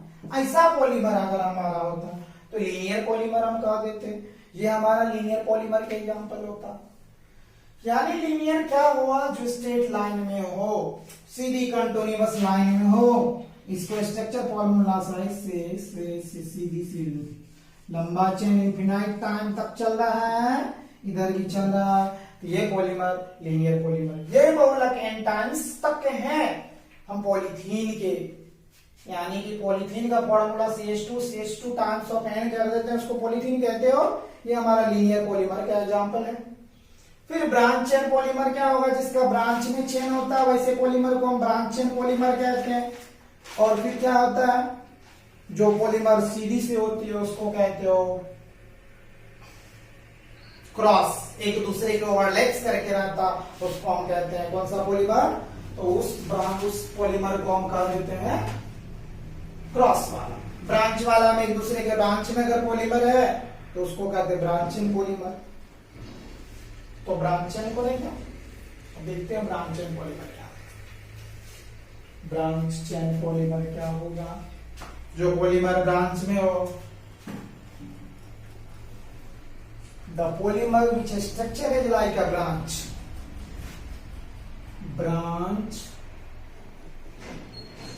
ऐसा पॉलीमर अगर हमारा होता तो लीनियर पॉलीमर हम कह देते। ये हमारा लीनियर पॉलीमर का एग्जांपल होता। यानी लीनियर क्या हुआ? जो स्ट्रेट लाइन में हो, सीधी कंटिन्यूअस लाइन में हो। इसको स्ट्रक्चर फॉर्मूला से सीधी सीधी लंबा चेन इनफिनाइट टाइम तक चल रहा है, इधर भी चल रहा है, तो ये पॉलीमर लीनियर पॉलीमर। ये बहुलक एन टाइम्स तक के हैं। हम पॉलीथीन के, यानी कि पॉलीथीन का formula CH2 times of N कर देते हैं, उसको पॉलीथीन कहते हो। ये हमारा लीनियर पॉलीमर का एग्जांपल है। फिर ब्रांच चेन पॉलीमर क्या होगा? जिसका ब्रांच में चेन होता है, वैसे पॉलीमर को हम ब्रांच चेन पॉलीमर कहते हैं। और फिर क्या होता है? जो पॉलीमर सीधी से होती है उसको कहते हो क्रॉस, एक दूसरे को ओवरलैप्स करके रहता, उसको हम कहते हैं कौन सा पॉलीमर? तो उस पॉलीमर को हम कह देते हैं क्रॉस वाला। ब्रांच वाला में एक दूसरे के ब्रांच में अगर पॉलीमर है तो उसको कहते हैं ब्रांच चेन पॉलीमर। तो ब्रांच चेन को देखो, देखते हैं ब्रांच चेन पॉलीमर क्या है। ब्रांच चेन पॉलीमर क्या होगा? जो पॉलीमर ब्रांच में हो, the polymer which structure is like a branch, branch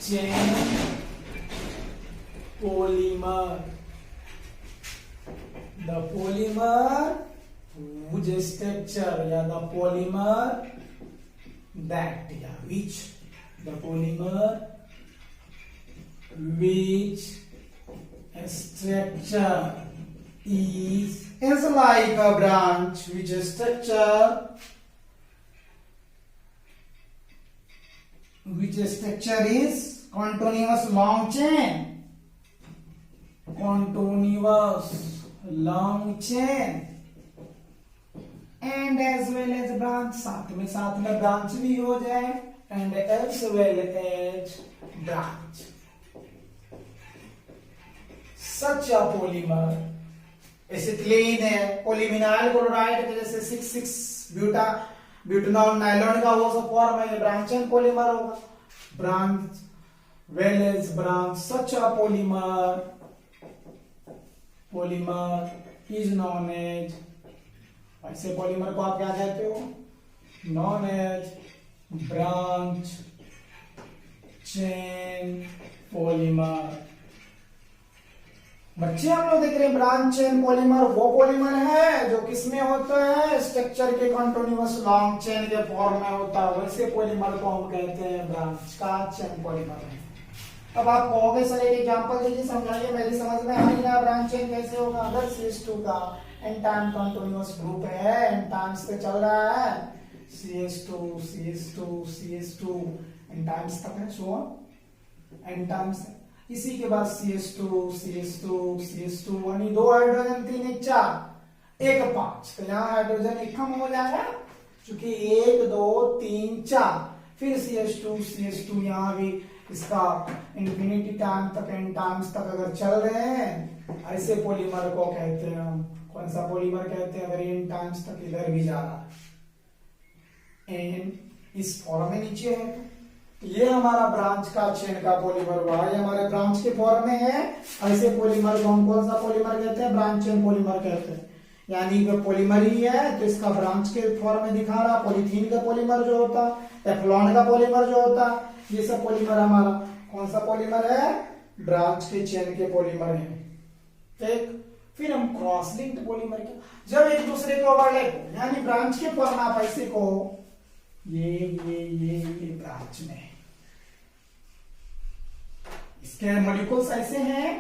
chain polymer, the polymer which structure या the polymer that या which the polymer which structure is like a branch which structure is continuous long chain, continuous long chain and as well as branch। साथ में branch भी हो जाए and as well as branch. Such a polymer, acetylene है, polyvinyl chloride के जैसे 6,6 butanol nylon का वो सब फॉर्म है, ये ब्रांच चेन पॉलीमर होगा. Branch well as branch. Such a polymer is known as, ऐसे पॉलीमर को आप क्या कहते हो? Known as branch chain polymer. बच्चे हम लोग देख रहे हैं ब्रांच चेन पॉलीमर वो पॉलीमर है जो किसमें होता है? स्ट्रक्चर के कंटिन्यूअस लॉन्ग चेन के फॉर्म में होता है, वैसे पॉलीमर को हम कहते हैं ब्रांच का चेन पॉलीमर है. अब आप कहोगे सर एक एग्जांपल दीजिए, समझाइए, मेरी समझ में आई ना ब्रांच चेन कैसे होगा? अगर CH2 का एन टाइम कंटिन्यूअस ग्रुप है, एन टाइम्स पे चल रहा है, CH2 एन टाइम्स तक है, सो एन टाइम्स. इसी के बाद CH2 यानी 2 हाइड्रोजन 3 1 4 1 5, तो यहाँ हाइड्रोजन एक कम हो जाएगा क्योंकि 1 2 3 4. फिर CH2 यहाँ भी इसका इंफिनिटी टाइम तक एन टाइम्स तक अगर चल रहे हैं, ऐसे पॉलीमर को कहते हैं हम. कौन सा पॉलीमर कहते हैं? अगर एन टाइम्स तक इधर भी जा रहा है, एन इस फॉर्म में नीचे है, ये हमारा ब्रांच का चेन का पॉलीमर हुआ. ये हमारे ब्रांच के फॉर्म में है, ऐसे पॉलीमर को हम कौन सा पॉलीमर कहते हैं? ब्रांच चेन पॉलीमर कहते हैं. यानी वो पॉलीमर ही है तो इसका ब्रांच के फॉर्म में दिखा रहा. पॉलीथीन का पॉलीमर जो होता है, टेफ्लॉन का पॉलीमर जो होता है, ये सब पॉलीमर हमारा कौन सा पॉलीमर है? ब्रांच के चेन के पॉलीमर है. ठीक. फिर हम क्रॉस लिंक्ड पॉलीमर के, जब एक दूसरे के ओवरलैप यानी ब्रांच के फॉर्म आप ऐसे को ये ब्रांच में, इसके मॉलिक्यूल्स ऐसे हैं,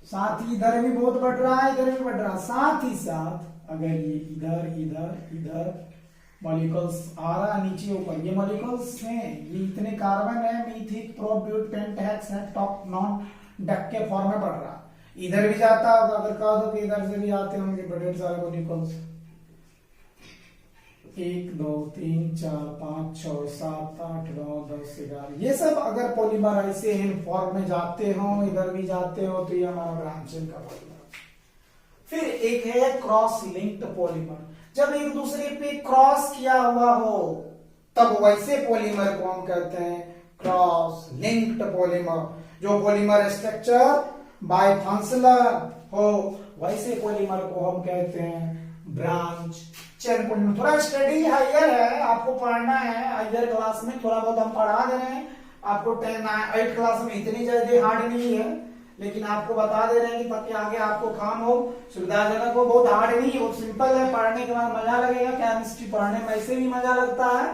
साथ ही इधर भी बहुत बढ़ रहा है, इधर भी बढ़ रहा है, साथ ही साथ अगर ये इधर मॉलिक्यूल्स आ रहा है नीचे ऊपर, ये मॉलिक्यूल्स हैं, ये इतने कार्बन है, मीथिक प्रोब्यूट पेंटहेक्स है, टॉप नॉन डक के फॉर्म में बढ़ रहा. इधर भी जाता होगा, अगर कह दो कि इधर से भी आते होंगे बड़े सारे मॉलिक्यूल्स, 1 2 3 4 5 6 7 8 9 10 11, ये सब अगर पॉलीमर ऐसे इन फॉर्म में जाते हो, इधर भी जाते हो, तो ये हमारा ब्रांच चेन का पॉलीमर. फिर एक है क्रॉस लिंक्ड पॉलीमर. जब एक दूसरे पे क्रॉस किया हुआ हो तब वैसे पॉलीमर को हम कहते हैं क्रॉस लिंक्ड पॉलीमर. जो पॉलीमर स्ट्रक्चर बाइफंक्शनल हो वैसे पॉलीमर को हम कहते हैं ब्रांच चेन पॉलीमर. थोड़ा स्टडी हायर है, आपको पढ़ना है. हायर क्लास में थोड़ा बहुत हम पढ़ा दे रहे हैं आपको. 8 क्लास में इतनी जल्दी हार्ड नहीं है, लेकिन आपको बता दे रहे हैं कि ताकि आगे आपको काम हो, सुविधाजनक हो. बहुत हार्ड नहीं, बहुत सिंपल है. पढ़ने के बाद मजा लगेगा. केमिस्ट्री पढ़ने में ऐसे भी मजा लगता है.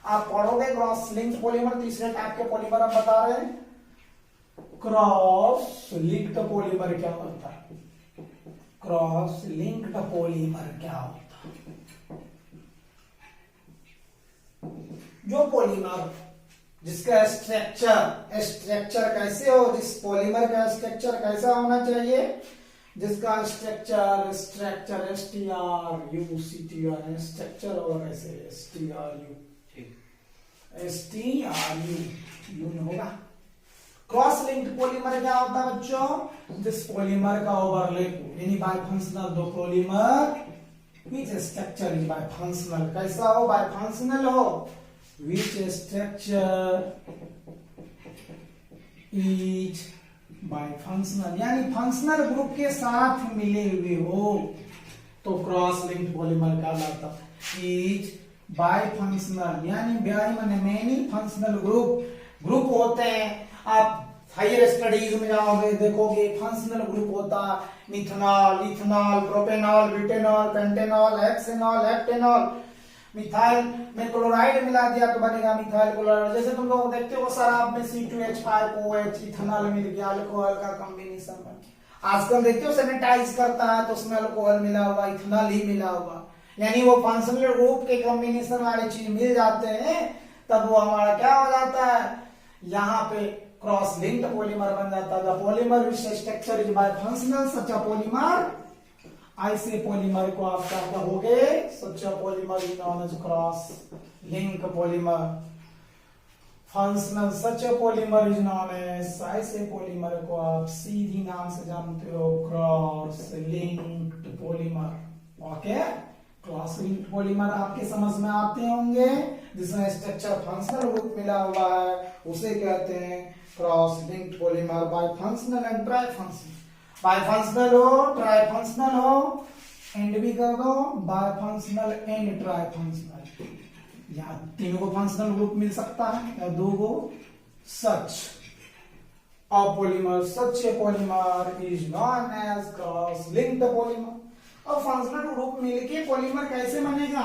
आप पढ़ोगे क्रॉस लिंक्ड पॉलीमर, तीसरे टाइप के पॉलीमर हम बता रहे हैं. क्रॉस लिंक्ड पॉलीमर क्या होता है? क्रॉस लिंक्ड पॉलीमर क्या होता है? जो पॉलीमर जिसका स्ट्रक्चर कैसे हो, जिस पॉलीमर का स्ट्रक्चर कैसा होना चाहिए? जिसका स्ट्रक्चर STRU स्ट्रक्चर और ऐसे STRU होगा. क्रॉस लिंक्ड पॉलीमर क्या होता है बच्चों? जिस पॉलीमर का ओवरलैप हो, यानी बाइफंक्शनल दो पॉलीमर विच स्ट्रक्चर इज बाइफंक्शनल. कैसा हो? बाइफंक्शनल हो. विच स्ट्रक्चर इज बाइफंक्शनल, यानी फंक्शनल ग्रुप के साथ मिले हुए हो तो क्रॉस लिंक्ड पॉलीमर कहलाता है. इज बाइफंक्शनल यानी मेनी फंक्शनल ग्रुप होते हैं. आप हायर स्टडीज में जाओगे देखोगे फंक्शनल ग्रुप होता है. Methanol, ethanol, propanol, butanol, pentanol, hexanol, heptanol. Methyl में क्लोराइड मिला दिया तो बनेगा मिथाइल क्लोराइड. जैसे तुम लोग देखते हो शराब में C2H5OH इथनॉल मिल गया, अल्कोहल का कॉम्बिनेशन बन गया. आजकल देखते हो सैनिटाइज करता है तो उसमें अल्कोहल मिला हुआ, इथनॉल ही मिला हुआ. यानी वो फंक्शनल ग्रुप के कॉम्बिनेशन वाले चीज मिल जाते हैं तब वो हमारा क्या हो जाता है? यहाँ पे क्रॉस लिंक्ड पॉलीमर बन जाता है. Polymer which structure is bifunctional such a polymer. ऐसे पॉलीमर को आप क्या कहोगे? Such a polymer is known as cross link polymer. Functional such polymer is known as, ऐसे पॉलीमर को आप सीधी नाम से जानते हो cross linked polymer. Okay, cross linked polymer आपके समझ में आते होंगे, जिसमें स्ट्रक्चर फंक्शनल ग्रुप मिला हुआ है उसे कहते हैं cross linked polymer. Bifunctional and trifunctional, bifunctional हो, ट्राई फंक्शनल हो, एंड भी कर दो bifunctional and trifunctional. यहाँ तीनों को फंक्शनल ग्रुप मिल सकता है या दो को such a polymer, such polymer is known as cross linked polymer. और फंक्शनल ग्रुप मिलके पॉलीमर कैसे बनेगा?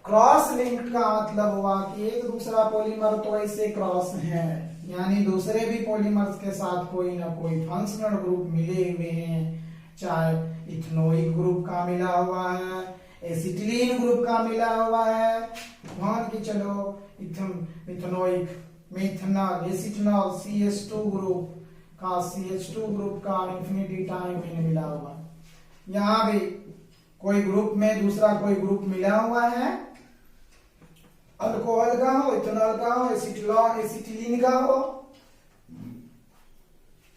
क्रॉस लिंक्ड का मतलब हुआ कि एक दूसरा पॉलीमर तो ऐसे क्रॉस है, यानी दूसरे भी पॉलीमर्स के साथ कोई ना कोई फंक्शनल ग्रुप मिले हुए हैं, चाहे इथेनोइक ग्रुप का मिला हुआ है, एसिटिलीन ग्रुप का मिला हुआ है, मान के चलो इथेनोइक, मिथनॉल, एसिटिनॉल, CH2 ग्रुप का, CH2 ग्रुप का इंफिनिटी टाइम में मिला हुआ है। यहाँ भी कोई ग्रुप में दूसरा कोई ग्रुप मिला हुआ है, अल्कोहल का हो, इथेनॉल का हो, एसिटिलीन का हो,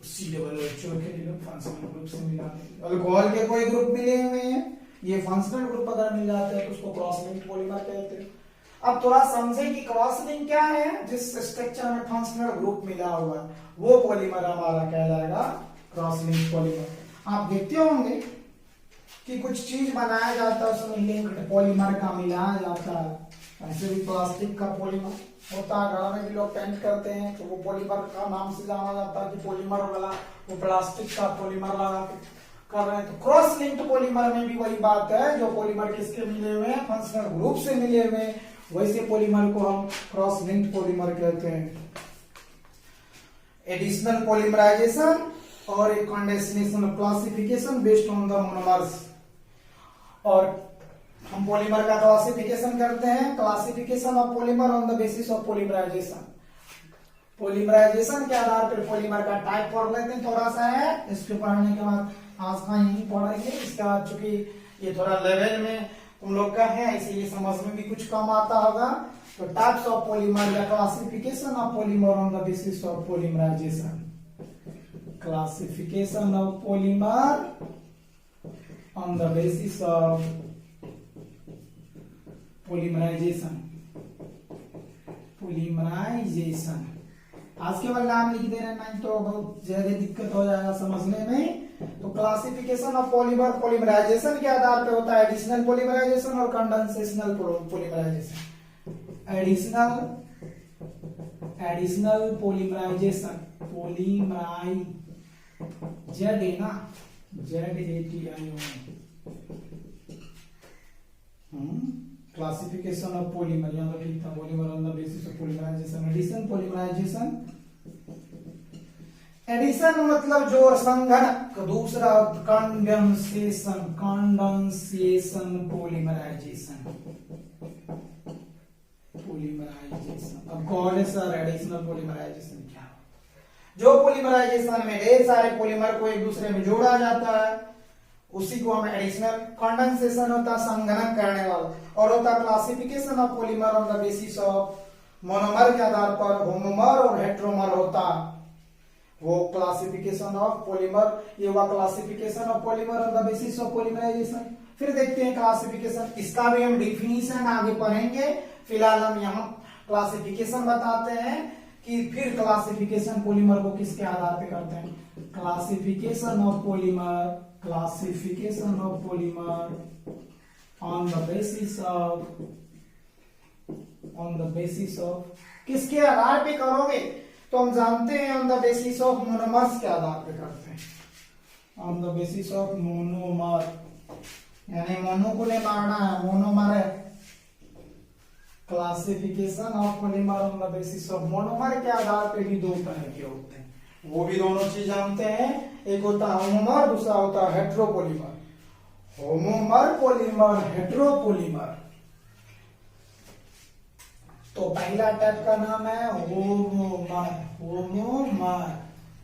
C+H के फंक्शनल ग्रुप से मिला। अल्कोहल के कोई ग्रुप मिले हुए हैं, ये फंक्शनल ग्रुप अगर मिल जाते हैं तो उसको क्रॉस लिंक्ड पॉलीमर कहते हैं। अब थोड़ा समझे कि क्रॉस लिंक क्या है। जिस स्ट्रक्चर में फंक्शनल ग्रुप मिला हुआ है वो पॉलीमर हमारा कहलाएगा क्रॉस लिंक्ड पॉलीमर। आप देखते होंगे कि कुछ चीज बनाया जाता है उसमें लिंक्ड पॉलीमर का मिलाया जाता है, ऐसे भी प्लास्टिक का पॉलीमर होता है, घर में भी लोग पेंट करते हैं तो वो पॉलीमर का नाम से जाना जाता है कि पॉलीमर वाला वो प्लास्टिक का पॉलीमर लगा के कर रहे हैं। तो क्रॉस लिंक्ड पॉलीमर में भी वही बात है, जो पॉलीमर किसके मिले हुए हैं, फंक्शनल ग्रुप से मिले हुए हैं, वैसे पॉलीमर को हम क्रॉस लिंक्ड पॉलीमर कहते हैं। एडिशनल पॉलीमराइजेशन और एक condensation classification based on the monomers. और हम पॉलीमर का क्लासिफिकेशन करते हैं, classification of polymer on the basis of polymerization. Polymerization के आधार पर पॉलीमर का टाइप पढ़ लेते हैं, थोड़ा सा है, इसके पढ़ने के बाद आज का यही पढ़ेंगे। इसके बाद चूंकि ये थोड़ा लेवल में तुम लोग का है इसीलिए समझ में भी कुछ कम आता होगा। तो टाइप्स ऑफ पॉलीमर या classification of polymer on the basis of polymerization, classification of polymer on the basis of polymerization, polymerization. आज केवल नाम लिख दे रहे हैं, नहीं तो बहुत ज्यादा दिक्कत हो जाएगा समझने में। तो क्लासिफिकेशन ऑफ पॉलीमर पॉलीमराइजेशन के आधार पे होता है एडिशनल पॉलीमराइजेशन और कंडेंसेशनल पॉलीमराइजेशन। एडिशनल पॉलीमराइजेशन, जेड है ना, ZATION, क्लासिफिकेशन ऑफ पॉलीमर, यहाँ तो ठीक था, polymer on the basis of polymerization. Addition polymerization, addition मतलब जो संघनक, दूसरा कंडेंसेशन, कंडेंसेशन पॉलीमराइजेशन, पॉलीमराइजेशन। अब कौन है सर एडिशनल पॉलीमराइजेशन क्या? जो पॉलीमराइजेशन में ढेर सारे पॉलीमर को एक दूसरे में जोड़ा जाता है उसी को हम एडिशनल। कंडेंसेशन होता है संघनक करने वाला, और होता है classification of polymer on the basis of monomer के आधार पर होमोमर और हेट्रोमर होता है वो क्लासिफिकेशन ऑफ पॉलीमर। ये हुआ classification of polymer on the basis of polymerization. फिर देखते हैं क्लासिफिकेशन, इसका भी हम डिफिनीशन आगे पढ़ेंगे, फिलहाल हम यहाँ क्लासिफिकेशन बताते हैं कि फिर क्लासिफिकेशन पॉलीमर को किसके आधार पे करते हैं। Classification of polymer, classification of polymer on the basis of किसके आधार पे करोगे तो हम जानते हैं on the basis of monomers के आधार पे करते हैं, on the basis of monomer, यानी मोनो को नहीं मारना है, मोनोमर है। Classification of polymer on the basis of monomer के आधार पे भी दो तरह के होते हैं, वो भी दोनों चीज जानते हैं, एक होता है होमोमर, दूसरा होता है हेट्रोपोलीमर। होमोमर पॉलीमर, हेट्रोपोलीमर। तो पहला टाइप का नाम है होमोमर, होमोमर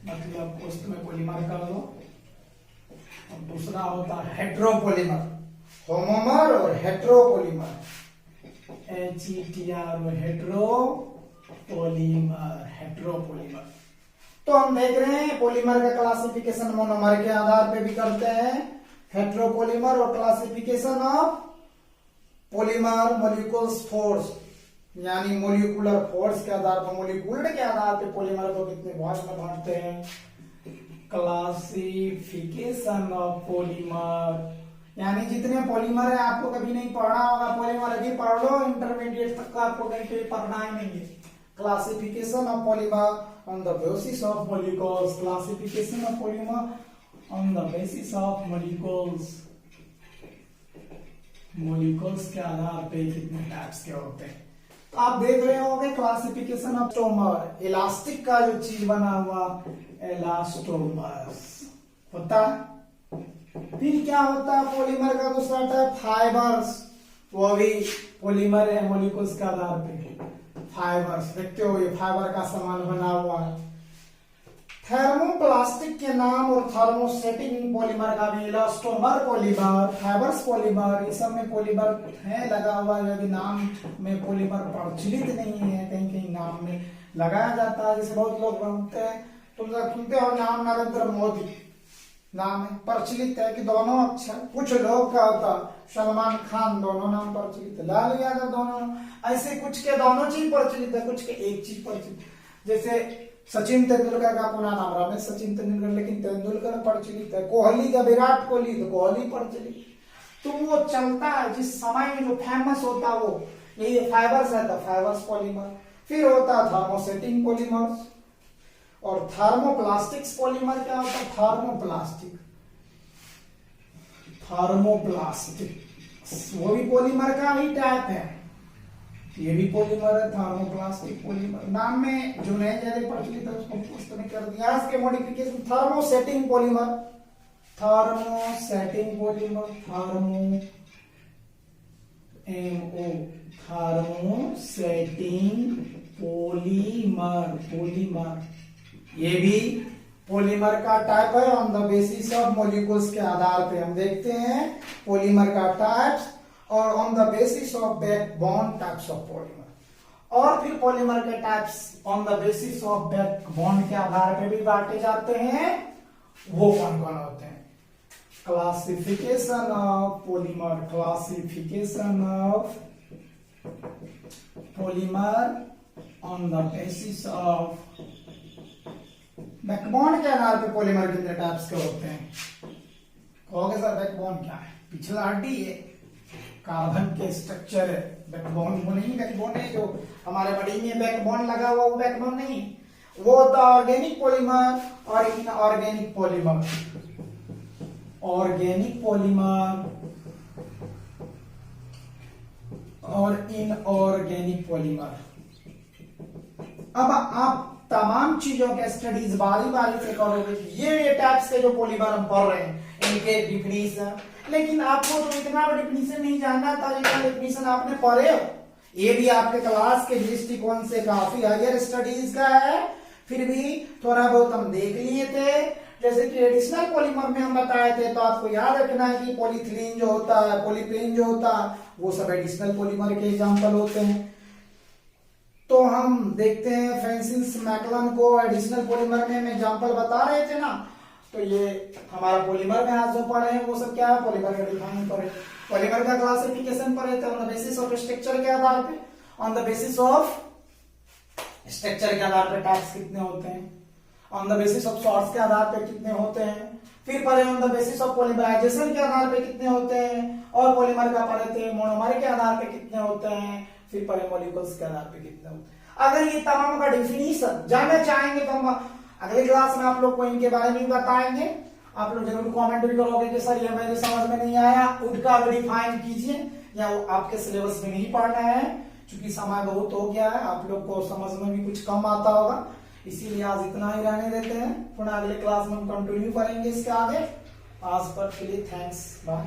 मतलब उसमें पॉलीमर कर दो। और दूसरा होता है हेट्रोपोलीमर, होमोमर और हेट्रोपोलीमर। HETRO हेट्रोपोलीमर। तो हम देख रहे हैं पॉलीमर का क्लासिफिकेशन मोनोमर के आधार पे भी करते हैं, हेट्रोपोलीमर, और classification of polymer molecules force यानी मोलिकुलर फोर्स के आधार पर, मोलिकुलर के आधार पे पॉलीमर को कितने भाग में बांटते हैं। क्लासिफिकेशन ऑफ पॉलीमर यानी जितने पॉलीमर है, आपको कभी नहीं पढ़ना होगा पॉलीमर, अभी पढ़ लो, इंटरमीडिएट तक का आपको कहीं पे पढ़ना ही नहीं है। Classification of polymer on the basis of molecules, classification of polymer on the basis of molecules, molecules के आधार पे कितने टाइप्स के होते हैं। तो आप देख रहे होंगे क्लासिफिकेशन ऑफ स्टोमर, इलास्टिक का जो चीज बना हुआ इलास्टोमर्स होता है। फिर क्या होता है पॉलीमर का दूसरा टाइप फाइबर्स, वो भी पॉलीमर है मॉलिक्यूल्स के आधार पे। फाइबर्स देखते हो, ये फाइबर का सामान बना हुआ है। थर्मोप्लास्टिक के नाम और थर्मोसेटिंग पॉलीमर का भी, इलास्टोमर पॉलीमर, फाइबर्स पॉलीमर, ये सब में पॉलीमर है लगा हुआ है, यदि नाम में पॉलीमर प्रचलित नहीं है, कहीं कहीं नाम में लगाया जाता है, जैसे बहुत लोग बनते हैं, तुम सुनते हो नाम नरेंद्र मोदी नाम है, प्रचलित है कि दोनों अक्षर। कुछ लोग क्या होता, सलमान खान, दोनों नाम प्रचलित है, लाल यादव दोनों, ऐसे कुछ के दोनों चीज प्रचलित है, कुछ के एक चीज प्रचलित। जैसे सचिन तेंदुलकर का पूरा नाम रमेश सचिन तेंदुलकर, लेकिन तेंदुलकर प्रचलित है। कोहली का विराट कोहली, तो कोहली प्रचलित। तो वो चलता है जिस समय में जो फेमस होता है वो, यही फाइबर्स है तो फाइबर्स पॉलीमर। फिर होता है थर्मोसेटिंग पॉलीमर्स और थर्मोप्लास्टिक्स पॉलीमर। क्या होता है थर्मोप्लास्टिक, थर्मोप्लास्टिक वो भी पॉलीमर का ही टाइप है, ये भी पॉलीमर है, थर्मोप्लास्टिक पॉलीमर। नाम में जो नए ज्यादा प्रचलित है उसको पुष्ट ने कर दिया। इसके modification thermosetting polymer, thermosetting polymer, thermosetting polymer, polymer ये भी पॉलीमर का टाइप है। On the basis of molecules के आधार पे हम देखते हैं पॉलीमर का टाइप्स, और on the basis of backbone types of polymer. और फिर पॉलीमर के types on the basis of backbone के आधार पे भी बांटे जाते हैं। वो कौन कौन होते हैं? Classification of polymer, classification of polymer on the basis of backbone के आधार पे पॉलीमर कितने टाइप्स के होते हैं? कहोगे सर बैकबोन क्या है? पिछला हड्डी है, कार्बन के स्ट्रक्चर है। बैकबोन वो नहीं, बैकबोन है जो हमारे बॉडी में बैकबोन लगा हुआ, वो बैकबोन नहीं, वो होता ऑर्गेनिक पॉलीमर और इनऑर्गेनिक पॉलीमर। ऑर्गेनिक पॉलीमर और इनऑर्गेनिक पॉलीमर। अब आप तमाम चीजों के स्टडीज बारी बारी से करोगे। ये टाइप्स के जो पॉलीमर हम पढ़ रहे हैं इनके डिफिनीशन, लेकिन आपको तो इतना डिफिनीशन नहीं जानना था जितना डिफिनीशन आपने पढ़े हो। ये भी आपके क्लास के दृष्टिकोण से काफी हायर स्टडीज का है, फिर भी थोड़ा बहुत हम देख लिए थे। जैसे कि एडिशनल पॉलीमर में हम बताए थे, तो आपको याद रखना है कि पॉलीथिलीन जो होता है, पॉलीप्रीन जो होता है, वो सब एडिशनल पॉलीमर के एग्जाम्पल होते हैं। तो हम देखते हैं फ्रांसिस मैकलन को एडिशनल पॉलीमर में हम एग्जाम्पल बता रहे थे ना, तो ये हमारा पॉलीमर में आज जो पढ़े हैं वो सब क्या है? पॉलीमर का डिफाइन पढ़े, पॉलीमर का क्लासिफिकेशन पढ़े थे on the basis of structure के आधार पे। On the basis of structure के आधार पे टाइप्स कितने होते हैं, on the basis of sorts के आधार पे कितने होते हैं, फिर पढ़े on the basis of polymerisation के आधार पे कितने होते हैं, और पॉलीमर का पढ़े थे मोनोमर के आधार पे कितने होते हैं, फिर पढ़े मॉलिक्यूल्स के आधार पे कितने होते हैं। अगर ये तमाम का डिफिनीशन जानना चाहेंगे तो हम अगले क्लास में आप लोग को इनके बारे में बताएंगे। आप लोग जरूर कमेंट भी करोगे कि सर ये मेरे समझ में नहीं आया, उनका डिफाइन कीजिए, या वो आपके सिलेबस में नहीं पढ़ना है, क्योंकि समय बहुत हो गया है, आप लोग को समझ में भी कुछ कम आता होगा, इसीलिए आज इतना ही रहने देते हैं। पुनः अगले क्लास में हम कंटिन्यू करेंगे इसके आगे। आज पर के लिए थैंक्स, बाय।